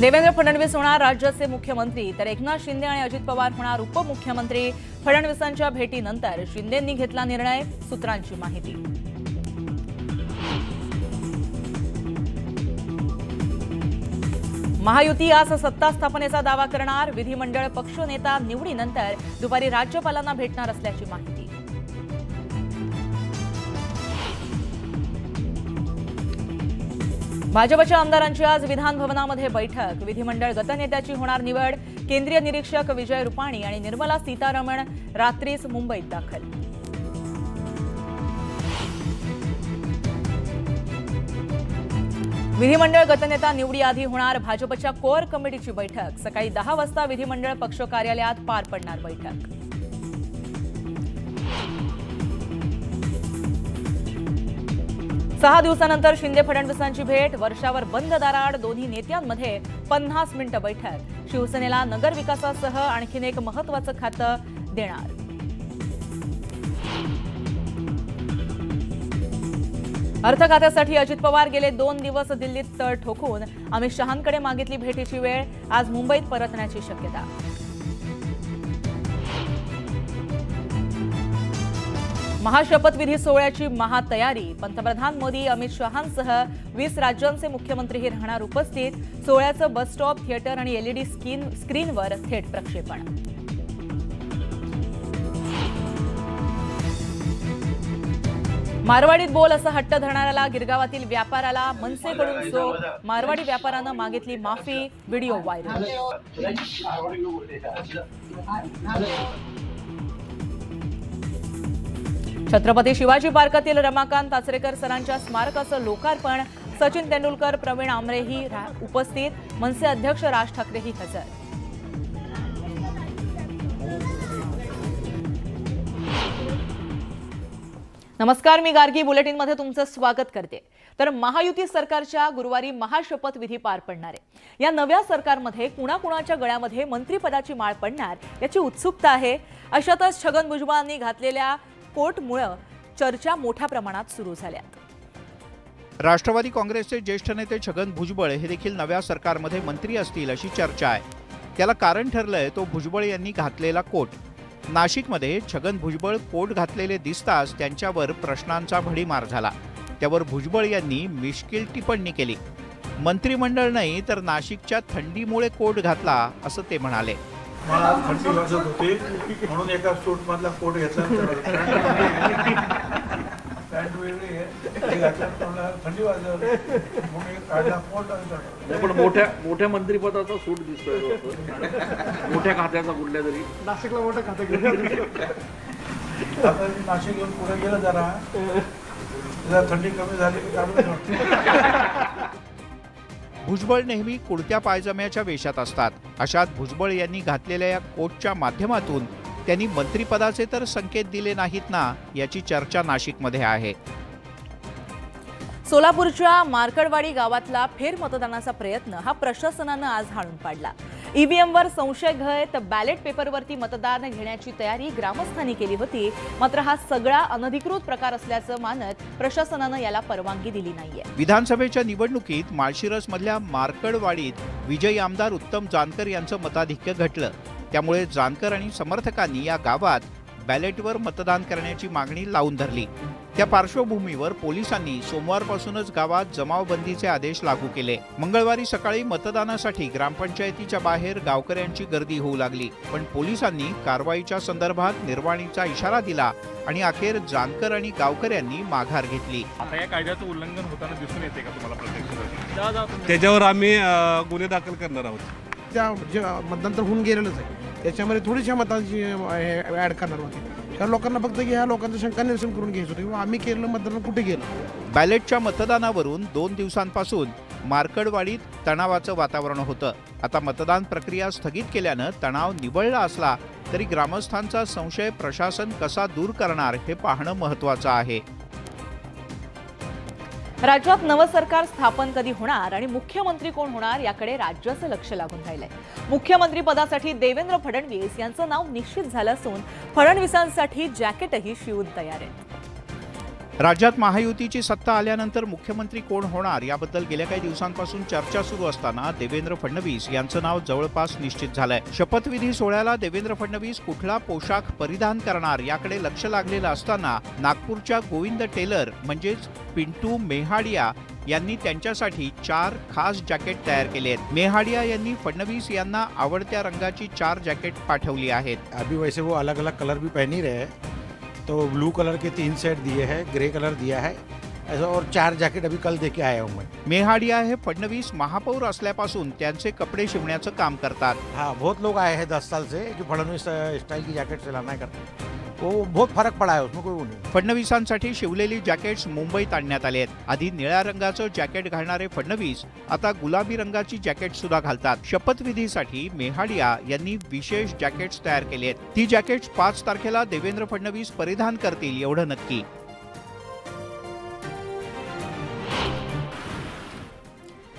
देवेंद्र फडणवीस होणार राज्याचे मुख्यमंत्री तर एकनाथ शिंदे आणि अजित पवार होणार उपमुख्यमंत्री। फडणवीसांच्या भेटीनंतर शिंदेंनी घेतला निर्णय, सूत्रांची माहिती। महायुती आज सत्ता स्थापनेचा दावा करणार। विधिमंडळ पक्षनेता निवडीनंतर दुपारी राज्यपालांना भेटणार असल्याची माहिती। भाजपच्या आमदारांची आज विधान भवनामध्ये बैठक। विधिमंडळ गटनेत्याची होणार निवड। केंद्रीय निरीक्षक विजय रुपाणी आणि निर्मला सीतारमण रात्रीच मुंबईत दाखल। विधिमंडळ गटनेता निवडीआधी होणार भाजपच्या कोर कमिटीची बैठक। सकाळी 10 वाजता विधिमंडळ पक्ष कार्यालयात पार पडणार बैठक। सहा दिवसानंतर शिंदे फडणवीसांची भेट। वर्षावर बंद दाराआड दोन्ही नेत्यांमध्ये 50 मिनिटं बैठक। शिवसेनेला नगर विकासासह आणखीन एक महत्त्वाचं खातं देणार। अर्थ खात्यासाठी अजित पवार गेले 2 दिवस दिल्लीत तळ ठोकून अमित शहांकडे मागितली भेटीची वेळ। आज मुंबईत परतण्याची शक्यता। महाशपथविधी सोहळ्याची महातयारी। पंतप्रधान मोदी अमित शहांसह 20 राज्यांचे मुख्यमंत्रीही राहणार उपस्थित। सोहळ्याचं बस स्टॉप, थिएटर आणि एलईडी स्क्रीनवर थेट प्रक्षेपण। मारवाडीत बोल असं हट्ट धरणाऱ्याला गिरगावातील व्यापाऱ्याला मनसेकडून चोप। मारवाडी व्यापाऱ्यानं मागितली माफी। Video viral. छत्रपती शिवाजी पार्कातील रमाकांत आचरेकर सरांच्या स्मारकाचं लोकार्पण। सचिन तेंडुलकर, प्रवीण आमरेही उपस्थित। मनसे अध्यक्ष राज ठाकरेही हजर। नमस्कार, मी गार्गी बुलेटिनमध्ये तुमचं स्वागत करते। तर महायुती सरकारच्या गुरुवारी महाशपथविधी पार पडणार आहे। या नव्या सरकारमध्ये कुणाकुणाच्या गळ्यामध्ये मंत्रिपदाची माळ पडणार याची उत्सुकता आहे। अशातच छगन भुजबळांनी घातलेल्या कोटमुळे चर्चा मोठ्या प्रमाणात सुरू झाल्यात। राष्ट्रवादी काँग्रेसचे ज्येष्ठ नेते छगन भुजबळ हे देखील नव्या सरकारमध्ये मंत्री असतील अशी चर्चा आहे। त्याला कारण ठरलंय तो भुजबळ यांनी घातलेला कोट। नाशिकमध्ये छगन भुजबळ कोट घातलेले दिसताच त्यांच्यावर प्रश्नांचा भडीमार झाला। त्यावर भुजबळ यांनी मिश्किल टिप्पणी केली। मंत्रिमंडळ नाही तर नाशिकच्या थंडीमुळे कोट घातला असं ते म्हणाले। मला थंडी वाजत होती म्हणून एका सूट मधला कोट घेतला। पॅन्ट वेगळी आहे, घातल्यानंतर थंडी वाजत म्हणून एक काढला कोट आणि पण मोठ्या मंत्रिपदाचा सूट दिसतोय। मोठ्या खात्याचा कुठल्या तरी नाशिकला मोठं खातं घेतलं। आता नाशिक घेऊन पुढे गेलं जरा थंडी कमी झाली की काढून। भुजबळ नेहमी कुडत्या पायजम्याच्या वेशात असतात। अशात भुजबळ यांनी घातलेल्या या कोटच्या माध्यमातून त्यांनी मंत्रिपदाचे तर संकेत दिले नाहीत ना याची चर्चा नाशिकमध्ये आहे। सोलापूरच्या मार्कडवाडी गावातला फेरमतदानाचा प्रयत्न हा प्रशासनानं आज हाणून पाडला। ईव्हीएमवर संशय घेत बॅलेट पेपरवरती मतदान घेण्याची तयारी ग्रामस्थांनी केली होती। मात्र हा सगळा अनधिकृत प्रकार असल्याचं मानत प्रशासनानं याला परवानगी दिली नाहीये। विधानसभेच्या निवडणुकीत माळशिरसमधल्या मार्कडवाडीत विजयी आमदार उत्तम जानकर यांचं मताधिक्य घटलं। त्यामुळे जानकर आणि समर्थकांनी या गावात बॅलेटवर मतदान करण्याची मागणी लावून धरली। त्या पार्श्वभूमीवर पोलिसांनी सोमवारपासूनच गावात जमावबंदीचे आदेश लागू केले। मंगळवारी सकाळी मतदानासाठी ग्रामपंचायतीच्या बाहेर गावकऱ्यांची गर्दी होऊ लागली, पण पोलिसांनी कारवाईच्या संदर्भात निर्वाणीचा इशारा दिला आणि अखेर जानकर आणि गावकऱ्यांनी माघार घेतली। आता या कायद्याचं उल्लंघन होताना दिसून येते का तुम्हाला प्रत्यक्षात? त्याच्यावर आम्ही गुन्हे दाखल करणार आहोत। त्या मतदान तर होऊन गेलेलंच आहे, त्याच्यामध्ये थोडीशा मतांची ॲड करणार होती। त्या लोकांना फक्त ह्या लोकांचं शंका निरसन करून घ्यायचं होतं किंवा आम्ही केलेलं मतदान कुठे गेलं। बॅलेटच्या मतदानावरून 2 दिवसांपासून मार्कडवाडीत तणावाचं वातावरण होतं। आता मतदान प्रक्रिया स्थगित केल्यानं तणाव निवळला असला तरी ग्रामस्थांचा संशय प्रशासन कसा दूर करणार हे पाहणं महत्त्वाचं आहे। राज्यात नवं सरकार स्थापन कधी होणार आणि मुख्यमंत्री कोण होणार याकडे राज्याचं लक्ष लागून राहिलंय। मुख्यमंत्री पदासाठी देवेंद्र फडणवीस यांचं नाव निश्चित झालं असून फडणवीसांसाठी जॅकेटही शिवून तयार आहे। राज्यात महायुतीची सत्ता आल्यानंतर मुख्यमंत्री कोण होणार याबद्दल गेल्या काही दिवसांपासून चर्चा सुरू असताना देवेंद्र फडणवीस यांचं नाव जवळपास निश्चित झालंय। शपथविधी सोहळ्याला देवेंद्र फडणवीस कुठला पोशाख परिधान करणार याकडे लक्ष लागलेलं असताना नागपूरच्या गोविंद टेलर म्हणजेच पिंटू मेहाडिया यांनी त्यांच्यासाठी 4 खास जॅकेट तयार केले आहेत। मेहाडिया यांनी फडणवीस यांना आवडत्या रंगाची 4 जॅकेट पाठवली आहेत। अभी वैसे वो अलग अलग कलर भी पहन ही रहे हैं, तो ब्लू कलर के 3 सेट दिए हैं, ग्रे कलर दिया है ऐसा, और 4 जैकेट अभी कल देके आया हूँ मैं। मेहाडिया हे फडणवीस महापौर असल्यापासून त्यांचे कपडे शिवण्याचं काम करतात। हाँ, बहुत लोग आए हैं 10 साल से जो फडणवीस स्टाइल की जैकेट सिलाना करते, वो बहुत फर्क पड़ा है, उसमें कोई वो नहीं। फडणवीसांसाठी शिवलेली जॅकेट्स मुंबईत आणण्यात आले आहेत। आधी निळ्या रंगाचं जॅकेट घालणारे फडणवीस आता गुलाबी रंगाची जॅकेट सुद्धा घालतात। शपथविधीसाठी मेहाडिया यांनी विशेष जॅकेट्स तयार केली आहेत। ती जॅकेट्स 5 तारखेला देवेंद्र फडणवीस परिधान करतील एवढं नक्की।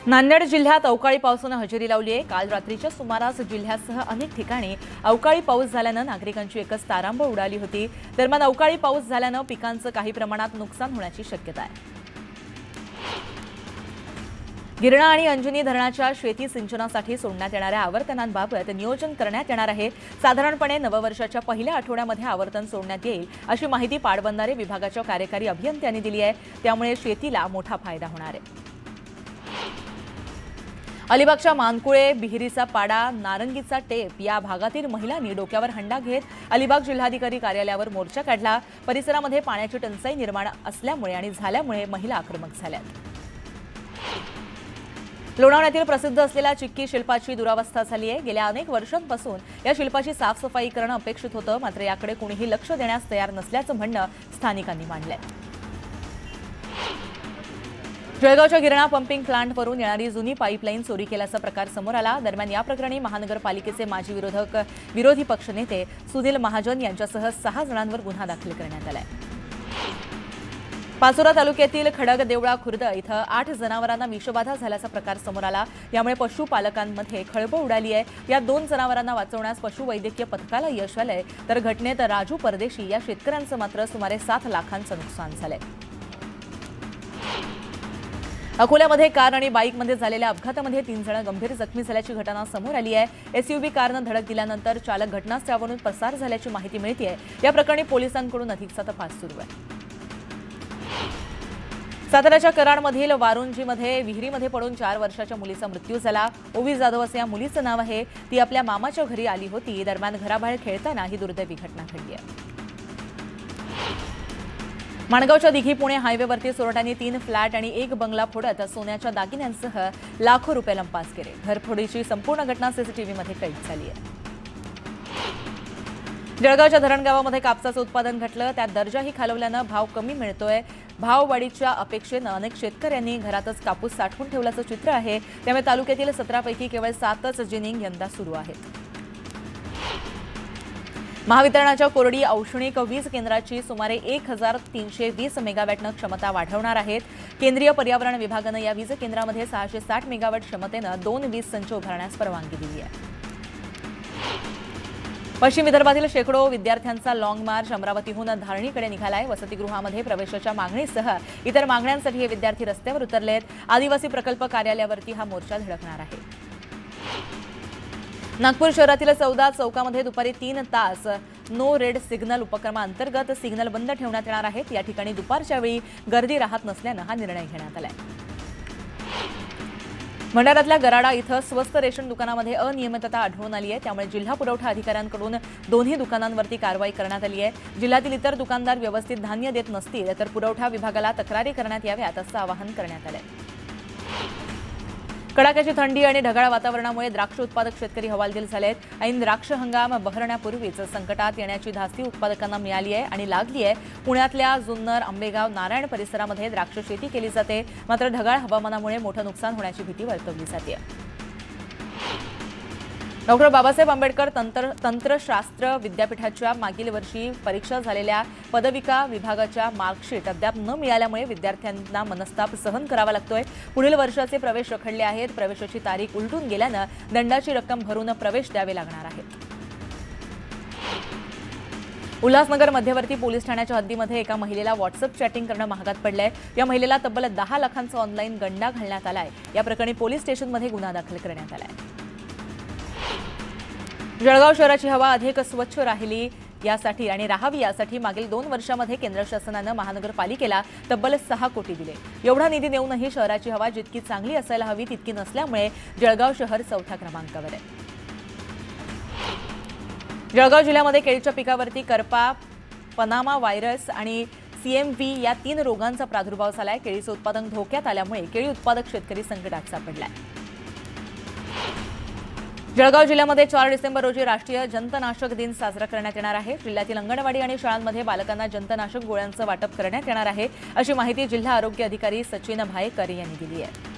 नांदेड जिल्ह्यात अवकाळी पावसानं हजेरी लावली आहे। काल रात्रीच्या सुमारास जिल्ह्यासह अनेक ठिकाणी अवकाळी पाऊस झाल्यानं नागरिकांची एकच तारांबळ उडाली होती। दरम्यान अवकाळी पाऊस झाल्यानं पिकांचं काही प्रमाणात नुकसान होण्याची शक्यता आहे। गिरणा आणि अंजनी धरणाच्या शेती सिंचनासाठी सोडण्यात येणाऱ्या आवर्तनांबाबत नियोजन करण्यात येणार आहे। साधारणपणे नववर्षाच्या पहिल्या आठवड्यामध्ये आवर्तन सोडण्यात येईल अशी माहिती पाटबंधारे विभागाच्या कार्यकारी अभियंत्यांनी दिली आहे। त्यामुळे शेतीला मोठा फायदा होणार आहे। अलिबागच्या मानकुळे, बिहिरीचा पाडा, नारंगीचा टेप या भागातील महिलांनी डोक्यावर हंडा घेत अलिबाग जिल्हाधिकारी कार्यालयावर मोर्चा काढला। परिसरामध्ये पाण्याची टंचाई निर्माण असल्यामुळे आणि झाल्यामुळे महिला आक्रमक झाल्यात। लोणावळ्यातील प्रसिद्ध असलेल्या चिक्की शिल्पाची दुरावस्था झाली आहे। गेल्या अनेक वर्षांपासून या शिल्पाची साफसफाई करणं अपेक्षित होतं, मात्र याकडे कुणीही लक्ष देण्यास तयार नसल्याचं म्हणणं स्थानिकांनी मांडलंय। जळगावच्या गिरणा पंपिंग प्लांटवरून येणारी जुनी पाईपलाईन चोरी केल्याचा प्रकार समोर आला। दरम्यान या प्रकरणी महानगरपालिकेचे माजी विरोधी पक्षनेते सुनील महाजन यांच्यासह 6 जणांवर गुन्हा दाखल करण्यात आलाय। पाचोरा तालुक्यातील खडक देवळा खुर्द इथं 8 जनावरांना विषबाधा झाल्याचा प्रकार समोर आला। यामुळे पशुपालकांमध्ये खळबळ उडाली आहे। या 2 जनावरांना वाचवण्यास पशुवैद्यकीय पथकाला यश आलंय, तर घटनेत राजू परदेशी या शेतकऱ्यांचं मात्र सुमारे 7 लाखांचं नुकसान झालंय। अकोल्यामध्ये कार आणि बाईकमध्ये झालेल्या अपघातामध्ये 3 जण गंभीर जखमी झाल्याची घटना समोर आली आहे। एसयूव्ही कारनं धडक दिल्यानंतर चालक घटनास्थळावरून पसार झाल्याची माहिती मिळते। या प्रकरणी पोलिसांकडून अधिकचा तपास सुरू आहे। साताऱ्याच्या कराडमधील वारुंजीमध्ये विहिरीमध्ये पडून 4 वर्षाच्या मुलीचा मृत्यू झाला। ओवी जाधव असं या मुलीचं नाव आहे। ती आपल्या मामाच्या घरी आली होती। दरम्यान घराबाहेर खेळताना ही दुर्दैवी घटना घडली आहे। माणगावच्या दिघी पुणे हायवेवरती चोरट्यांनी 3 फ्लॅट आणि 1 बंगला फोडत सोन्याच्या दागिन्यांसह लाखो रुपये लंपास केले। घरफोडीची संपूर्ण घटना सीसीटीव्हीमध्ये कैद झाली आहे। जळगावच्या धरणगावामध्ये कापसाचं उत्पादन घटलं, त्यात दर्जाही खालवल्यानं भाव कमी मिळतोय। भाववाढीच्या अपेक्षेनं अनेक शेतकऱ्यांनी घरातच कापूस साठवून ठेवल्याचं चित्र आहे। त्यामुळे तालुक्यातील 17 पैकी केवळ 7च जिनिंग यंदा सुरू आहेत। महावितरणाच्या कोरडी औष्णिक वीज केंद्राची सुमारे 1320 मेगावॅटनं क्षमता वाढवणार आहेत। केंद्रीय पर्यावरण विभागानं या वीज केंद्रामध्ये 660 मेगावॅट क्षमतेनं 2 वीज संच उभारण्यास परवानगी दिली आहे। पश्चिम विदर्भातील शेकडो विद्यार्थ्यांचा लॉंग मार्च अमरावतीहून धारणीकडे निघालाय। वसतिगृहामध्ये प्रवेशाच्या मागणीसह इतर मागण्यांसाठी हे विद्यार्थी रस्त्यावर उतरलेत। आदिवासी प्रकल्प कार्यालयावरती हा मोर्चा धडकणार आहे। नागपूर शहरातील 14 चौकामध्ये दुपारी 3 तास नो रेड सिग्नल उपक्रमाअंतर्गत सिग्नल बंद ठेवण्यात येणार आहेत। या ठिकाणी दुपारच्या वेळी गर्दी राहत नसल्यानं हा निर्णय घेण्यात आलाय। भंडाऱ्यातल्या गराडा इथं स्वस्त रेशन दुकानामध्ये अनियमितता आढळून आली आहे। त्यामुळे जिल्हा पुरवठा अधिकाऱ्यांकडून दोन्ही दुकानांवरती कारवाई करण्यात आली आहे। जिल्ह्यातील इतर दुकानदार व्यवस्थित धान्य देत नसतील तर पुरवठा विभागाला तक्रारी करण्यात याव्यात असं आवाहन करण्यात आलंय। कडाक्याची थंडी आणि ढगाळ वातावरणामुळे द्राक्ष उत्पादक शेतकरी हवालदिल झालेत। ऐन द्राक्ष हंगाम बहरण्यापूर्वीच संकटात येण्याची धास्ती उत्पादकांना मिळाली आहे आणि लागली आहे। पुण्यातल्या जुन्नर, आंबेगाव, नारायण परिसरामध्ये द्राक्ष शेती केली जाते, मात्र ढगाळ हवामानामुळे मोठं नुकसान होण्याची भीती वर्तवली जाते। डॉक्टर बाबासाहेब आंबेडकर तंत्रशास्त्र विद्यापीठाच्या मागील वर्षी परीक्षा झालेल्या पदविका विभागाच्या मार्कशीट अद्याप न मिळाल्यामुळे विद्यार्थ्यांना मनस्ताप सहन करावा लागतोय। पुढील वर्षाचे प्रवेश रखडले आहेत। प्रवेशाची तारीख उलटून गेल्यानं दंडाची रक्कम भरून प्रवेश द्यावे लागणार आहे। उल्हासनगर मध्यवर्ती पोलीस ठाण्याच्या हद्दीमध्ये एका महिलेला व्हॉट्सअप चॅटिंग करणं महागात पडलंय। या महिलेला तब्बल 10 लाखांचा ऑनलाईन गंडा घालण्यात आलाय। या प्रकरणी पोलीस स्टेशनमध्ये गुन्हा दाखल करण्यात आलाय। जळगाव शहराची हवा अधिक स्वच्छ राहिली यासाठी आणि राहावी यासाठी मागील 2 वर्षांमध्ये केंद्र शासनानं महानगरपालिकेला तब्बल 6 कोटी दिले। एवढा निधी देऊनही शहराची हवा जितकी चांगली असायला हवी तितकी नसल्यामुळे जळगाव शहर 4थ्या क्रमांकावर आहे। जळगाव जिल्ह्यामध्ये केळीच्या पिकावरती करपा, पनामा व्हायरस आणि CMV या 3 रोगांचा प्रादुर्भाव झालाय। केळीचं उत्पादन धोक्यात आल्यामुळे केळी उत्पादक शेतकरी संकटात सापडलाय। जळगाव जिल्ह्यामध्ये 4 डिसेंबर रोजी राष्ट्रीय जंतनाशक दिन साजरा करण्यात येणार आहे। जिल्ह्यातील अंगणवाडी आणि शाळांमध्ये बालकांना जंतनाशक गोळ्यांचं वाटप करण्यात येणार आहे, अशी माहिती जिल्हा आरोग्य अधिकारी सचिन भायेकर यांनी दिली आहे।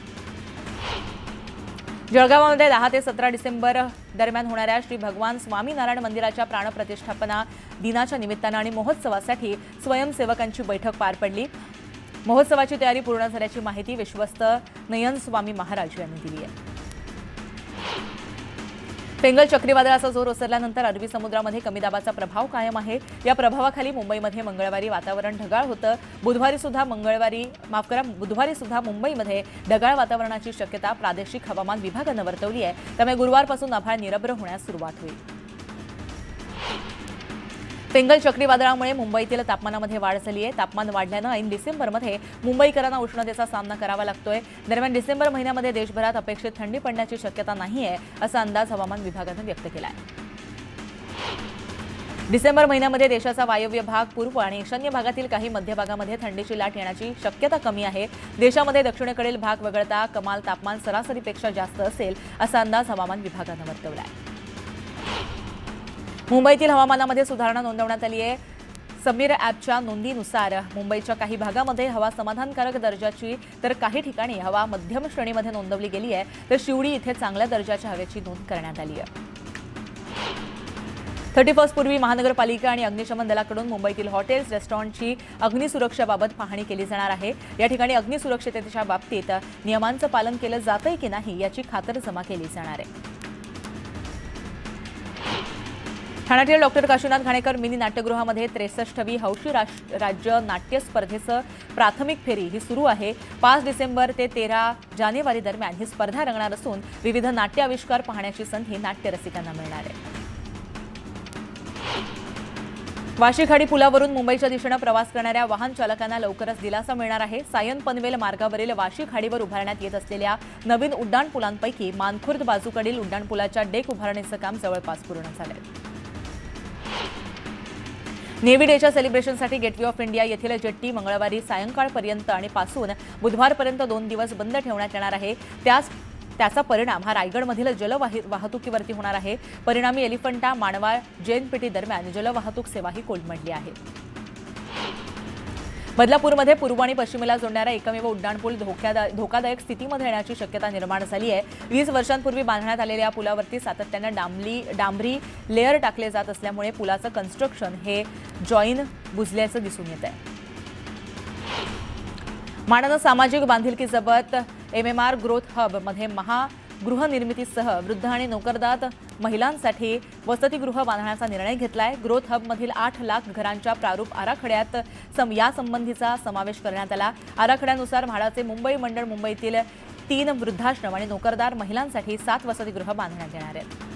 जळगावमध्ये 10 ते 17 डिसेंबर दरम्यान होणाऱ्या श्री भगवान स्वामीनारायण मंदिराच्या प्राणप्रतिष्ठापना दिनाच्या निमित्तानं आणि महोत्सवासाठी स्वयंसेवकांची बैठक पार पडली। महोत्सवाची तयारी पूर्ण झाल्याची माहिती विश्वस्त नयन स्वामी महाराज यांनी दिली आहे। फेंगल चक्रीवादळाचा जोर ओसरल्यानंतर अरबी समुद्रामध्ये कमी दाबाचा प्रभाव कायम आहे। या प्रभावाखाली मुंबईमध्ये मंगळवारी वातावरण ढगाळ होतं। बुधवारी सुद्धा मुंबईमध्ये ढगाळ वातावरणाची शक्यता प्रादेशिक हवामान विभागानं वर्तवली आहे। त्यामुळे गुरुवारपासून आभाळ निरभ्र होण्यास सुरुवात होईल। फेंगल चक्रीवादळामुळे मुंबईतील तापमानामध्ये वाढ झाली आहे। तापमान वाढल्यानं ऐन डिसेंबरमध्ये मुंबईकरांना उष्णतेचा सामना करावा लागतोय। दरम्यान डिसेंबर महिन्यामध्ये देशभरात अपेक्षित थंडी पडण्याची शक्यता नाहीये, असा अंदाज हवामान विभागानं व्यक्त केला आहे। डिसेंबर महिन्यामध्ये देशाचा वायव्य भाग, पूर्व आणि ईशान्य भागातील काही मध्य भागामध्ये थंडीची लाट येण्याची शक्यता कमी आहे। देशामध्ये दक्षिणेकडील भाग वगळता कमाल तापमान सरासरीपेक्षा जास्त असेल, असा अंदाज हवामान विभागानं वर्तवला आहे। मुंबईतील हवामानामध्ये सुधारणा नोंदवण्यात आली आहे। समीर ॲपच्या नोंदीनुसार मुंबईच्या काही भागामध्ये हवा समाधानकारक दर्जाची तर काही ठिकाणी हवा मध्यम श्रेणीमध्ये नोंदवली गेली आहे, तर शिवडी इथे चांगल्या दर्जाच्या हवेची नोंद करण्यात आली आहे। 31 पूर्वी महानगरपालिका आणि अग्निशमन दलाकडून मुंबईतील हॉटेल्स, रेस्टॉरंटची अग्निसुरक्षेबाबत पाहणी केली जाणार आहे। या ठिकाणी अग्निसुरक्षिततेच्या बाबतीत नियमांचं पालन केलं जातंय की नाही याची खातरजमा केली जाणार आहे। ठाण्यातील डॉक्टर काशीनाथ घाणेकर मिनी नाट्यगृहामध्ये 63वी हौशी राज्य नाट्य स्पर्धेचं प्राथमिक फेरी ही सुरू आहे। 5 डिसेंबर ते 13 जानेवारी दरम्यान ही स्पर्धा रंगणार असून विविध नाट्य आविष्कार पाहण्याची संधी नाट्यरसिकांना मिळणार आहे। वाशी खाडी पुलावरून मुंबईच्या दिशेनं प्रवास करणाऱ्या वाहन चालकांना लवकरच दिलासा मिळणार आहे। सायन पनवेल मार्गावरील वाशी खाडीवर उभारण्यात येत असलेल्या नवीन उड्डाणपुलांपैकी मानखुर्द बाजूकडील उड्डाणपुलाच्या डेक उभारणीचं काम जवळपास पूर्ण झालंय। नेव्ही डेच्या सेलिब्रेशनसाठी गेटवे ऑफ इंडिया येथील जेट्टी मंगळवारी सायंकाळपर्यंत आणि पासून बुधवारपर्यंत 2 दिवस बंद ठेवण्यात येणार आहे। त्याचा परिणाम हा रायगडमधील जलवाहतुकीवरती होणार आहे। परिणामी एलिफंटा, मांडवा, जेएनपीटी दरम्यान जलवाहतूक सेवाही कोलमडली आहे। बदलापूरमध्ये पूर्व आणि पश्चिमेला जोडणारा एकमेव उड्डाणपूल धोकादायक स्थितीमध्ये येण्याची शक्यता निर्माण झाली आहे। 20 वर्षांपूर्वी बांधण्यात आलेल्या या पुलावरती सातत्याने डांबरी लेअर टाकले जात असल्यामुळे पुलाचं कन्स्ट्रक्शन हे जॉईन बुजल्याचं दिसून येत आहे। मानानं सामाजिक बांधिलकी जपत MMR ग्रोथ हब मध्ये गृहनिर्मितीसह वृद्ध आणि नोकरदार महिलांसाठी वसतिगृह बांधण्याचा निर्णय घेतलाय। ग्रोथ हबमधील 8 लाख घरांच्या प्रारूप आराखड्यात यासंबंधीचा समावेश करण्यात आला। आराखड्यानुसार म्हाडाचे मुंबई मंडळ मुंबईतील 3 वृद्धाश्रम आणि नोकरदार महिलांसाठी 7 वसतिगृह बांधण्यात येणार आहेत।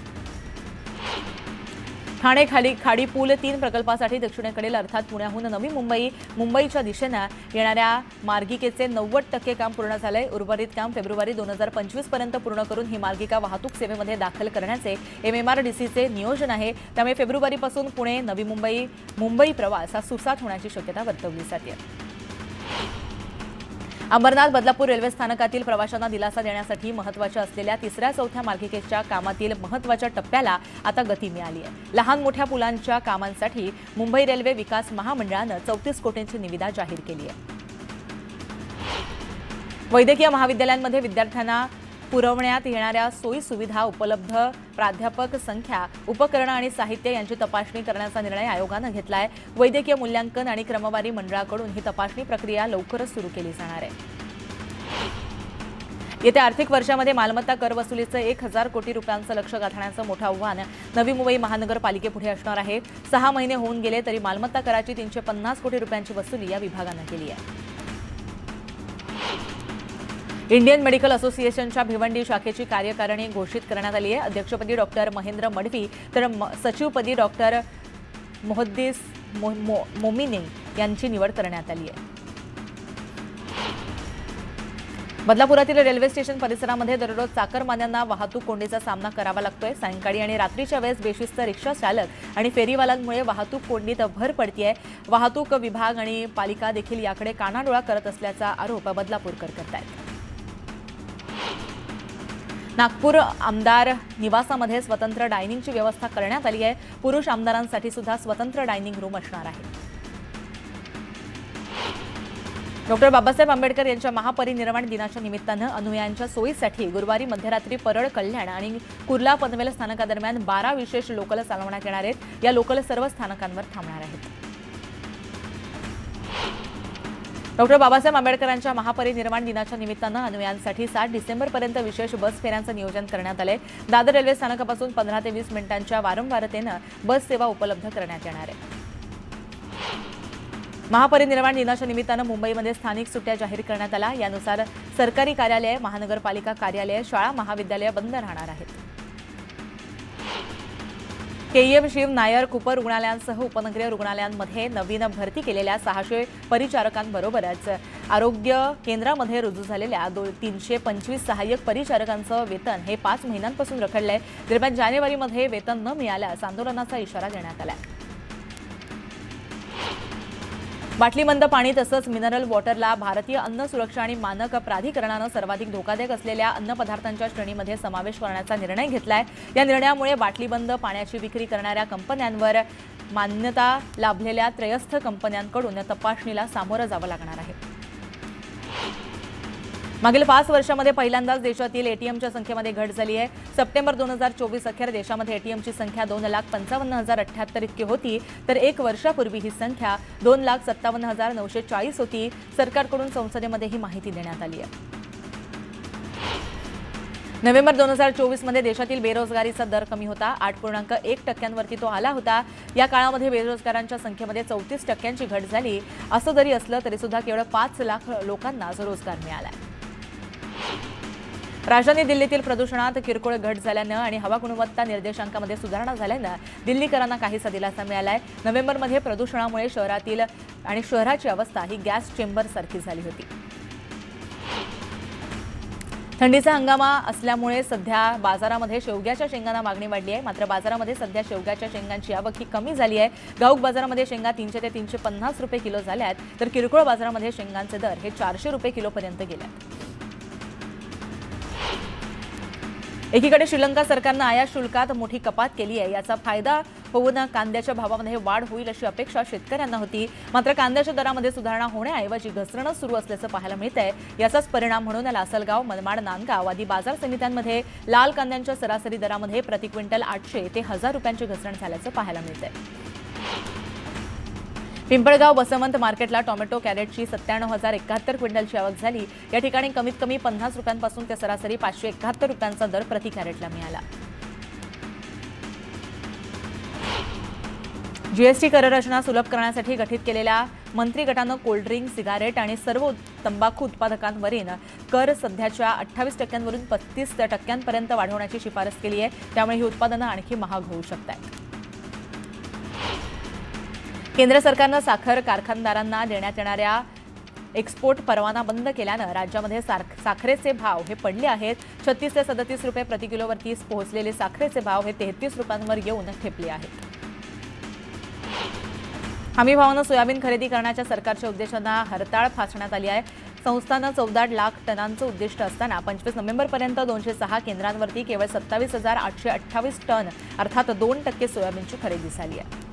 ठाणे खाडी पूल 3 प्रकल्पासाठी दक्षिणेकडील अर्थात पुण्याहून नवी मुंबईच्या दिशेनं येणाऱ्या मार्गिकेचे 90% काम पूर्ण झालंय। उर्वरित काम फेब्रुवारी 2025 पर्यंत पूर्ण करून ही मार्गिका वाहतूक सेवेमध्ये दाखल करण्याचे MMRDCचे नियोजन आहे। त्यामुळे फेब्रुवारीपासून पुणे नवी मुंबई प्रवास हा सुसाट होण्याची शक्यता वर्तवली जाते। अंबरनाथ बदलापूर रेल्वे स्थानकातील प्रवाशांना दिलासा देण्यासाठी महत्त्वाच्या असलेल्या 3ऱ्या-4थ्या मार्गिकेच्या कामातील महत्त्वाच्या टप्प्याला आता गती मिळाली आहे। लहान मोठ्या पुलांच्या कामांसाठी मुंबई रेल्वे विकास महामंडळानं 34 कोटींची निविदा जाहीर केली आहे। वैद्यकीय महाविद्यालयांमध्ये विद्यार्थ्यांना पुरवण्यात येणाऱ्या सोयी सुविधा, उपलब्ध प्राध्यापक संख्या, उपकरणं आणि साहित्य यांची तपासणी करण्याचा निर्णय आयोगानं घेतलाय। वैद्यकीय मूल्यांकन आणि क्रमवारी मंडळाकडून ही तपासणी प्रक्रिया लवकरच सुरू केली जाणार आहे। येत्या आर्थिक वर्षामध्ये मालमत्ता कर वसुलीचं 1000 कोटी रुपयांचं लक्ष्य गाठण्याचं मोठं आव्हान नवी मुंबई महानगरपालिकेपुढे असणार आहे. 6 महिने होऊन गेले तरी मालमत्ता कराची 350 कोटी रुपयांची वसुली या विभागानं केली आहे. इंडियन मेडिकल असोसिएशनच्या भिवंडी शाखेची कार्यकारिणी घोषित करण्यात आली आहे. अध्यक्षपदी डॉक्टर महेंद्र मडवी तर सचिवपदी डॉक्टर मोहद्दीस मोमिनी यांची निवड करण्यात आली आहे. बदलापुरातील रेल्वे स्टेशन परिसरामध्ये दररोज चाकरमान्यांना वाहतूक कोंडीचा सामना करावा लागतोय. सायंकाळी आणि रात्रीच्या वेळेस बेशिस्त रिक्षा चालक आणि फेरीवाल्यांमुळे वाहतूक कोंडीत भर पडतीये. वाहतूक विभाग आणि पालिका देखील याकडे कानाडोळा करत असल्याचा आरोप बदलापूरकर करतायत. नागपूर आमदार निवासामध्ये स्वतंत्र डायनिंगची व्यवस्था करण्यात आली आहे. पुरुष आमदारांसाठी सुद्धा स्वतंत्र डायनिंग रूम असणार आहे. डॉक्टर बाबासाहेब आंबेडकर यांच्या महापरिनिर्वाण दिनाच्या निमित्तानं अनुयायांच्या सोयीसाठी गुरुवारी मध्यरात्री परळ, कल्याण आणि कुर्ला पनवेल स्थानकादरम्यान 12 विशेष लोकल चालवण्यात येणार आहेत. या लोकल सर्व स्थानकांवर थांबणार आहेत. डॉक्टर बाबासाहेब आंबेडकरांच्या महापरिनिर्वाण दिनाच्या निमित्तानं अनुयायांसाठी 7 डिसेंबरपर्यंत विशेष बस फेऱ्यांचं नियोजन करण्यात आलंय. दादर रेल्वे स्थानकापासून 15 ते 20 मिनिटांच्या वारंवारतेनं बस सेवा उपलब्ध करण्यात येणार आहे. महापरिनिर्वाण दिनाच्या निमित्तानं मुंबईमध्ये स्थानिक सुट्ट्या जाहीर करण्यात आल्या. यानुसार सरकारी कार्यालय, महानगरपालिका कार्यालय, शाळा, महाविद्यालय बंद राहणार आहेत. केईएम शिव नायर कुपर रुग्णालयांसह उपनगरीय रुग्णालयांमध्ये नवीन भरती केलेल्या 600 परिचारकांबरोबरच आरोग्य केंद्रामध्ये रुजू झालेल्या 325 सहाय्यक परिचारकांचं वेतन हे 5 महिन्यांपासून रखडलंय. दरम्यान जानेवारीमध्ये वेतन न मिळाल्यास आंदोलनाचा इशारा देण्यात आला. बाटलीबंद पाणी तसंच मिनरल वॉटरला भारतीय अन्न सुरक्षा आणि मानक प्राधिकरणानं सर्वाधिक धोकादायक असलेल्या अन्नपदार्थांच्या श्रेणीमध्ये समावेश करण्याचा निर्णय घेतलाय. या निर्णयामुळे बाटलीबंद पाण्याची विक्री करणाऱ्या कंपन्यांवर मान्यता लाभलेल्या त्रयस्थ कंपन्यांकडून तपासणीला सामोरं जावं लागणार आहे. मागील 5 वर्षांमध्ये पहिल्यांदाच देशातील एटीएमच्या संख्येमध्ये घट झाली आहे. सप्टेंबर 2024 अखेर देशामध्ये एटीएमची संख्या 2,55,078 इतकी होती, तर 1 वर्षापूर्वी ही संख्या 2,57,940 होती. सरकारकडून संसदेमध्ये ही माहिती देण्यात आली आहे. नोव्हेंबर 2024 मध्ये देशातील बेरोजगारीचा दर कमी होता. 8.1% तो आला होता. या काळामध्ये बेरोजगारांच्या संख्येमध्ये 34% घट झाली. असं जरी असलं तरी सुद्धा केवळ 5 लाख लोकांनाच रोजगार मिळाला. राजधानी दिल्लीतील प्रदूषणात किरकोळ घट झाल्यानं आणि हवा गुणवत्ता निर्देशांकामध्ये सुधारणा झाल्यानं दिल्लीकरांना काहीसा दिलासा मिळालाय. नोव्हेंबरमध्ये प्रदूषणामुळे शहरातील आणि शहराची अवस्था ही गॅस चेंबर सारखी झाली होती. थंडीचा हंगामा असल्यामुळे सध्या बाजारामध्ये शेवग्याच्या शेंगांना मागणी वाढली आहे. मात्र बाजारामध्ये सध्या शेवग्याच्या शेंगांची आवक ही कमी झाली आहे. घाऊक बाजारामध्ये शेंगा 300 ते 350 रुपये किलो झाल्या आहेत, तर किरकोळ बाजारामध्ये शेंगांचे दर हे 400 रुपये किलोपर्यंत गेले आहेत. एकीकडे श्रीलंका सरकारनं आयात शुल्कात मोठी कपात केली आहे. याचा फायदा होऊन कांद्याच्या भावामध्ये वाढ होईल अशी अपेक्षा शेतकऱ्यांना होती. मात्र कांद्याच्या दरामध्ये सुधारणा होण्याऐवजी घसरणच सुरू असल्याचं पाहायला मिळतंय. याचाच परिणाम म्हणून लासलगाव, मनमाड, नांदगाव आदी बाजार समित्यांमध्ये लाल कांद्यांच्या सरासरी दरामध्ये प्रति क्विंटल 800 ते 1000 रुपयांची घसरण झाल्याचं पाहायला मिळतंय. पिंपळगाव बसवंत मार्केटला टोमॅटो कॅरेटची 97,071 क्विंटलची आवक झाली. या ठिकाणी कमीत कमी 50 रुपयांपासून ते सरासरी 571 रुपयांचा दर प्रति कॅरेटला मिळाला. जीएसटी कररचना सुलभ करण्यासाठी गठीत केलेल्या मंत्री गटानं कोल्ड्रिंक, सिगारेट आणि सर्व तंबाखू उत्पादकांवरील कर सध्याच्या 28% 35% वाढवण्याची शिफारस केली आहे. त्यामुळे ही उत्पादनं आणखी महाग होऊ शकतात. केंद्र सरकारनं साखर कारखानदारांना देण्यात येणाऱ्या एक्सपोर्ट परवाना बंद केल्यानं राज्यामध्ये साखरेचे भाव हे पडले आहेत. 36 ते 37 रुपये प्रति किलोवरती पोहोचलेले साखरेचे भाव हे 33 रुपयांवर येऊन ठेपले आहेत. हमीभावानं सोयाबीन खरेदी करण्याच्या सरकारच्या उद्देशांना हरताळ फासण्यात आली आहे. संस्थानं 14 लाख टनांचं उद्दिष्ट असताना 25 नोव्हेंबरपर्यंत 206 केंद्रांवरती केवळ 27,828 टन अर्थात 2% सोयाबीनची खरेदी झाली आहे.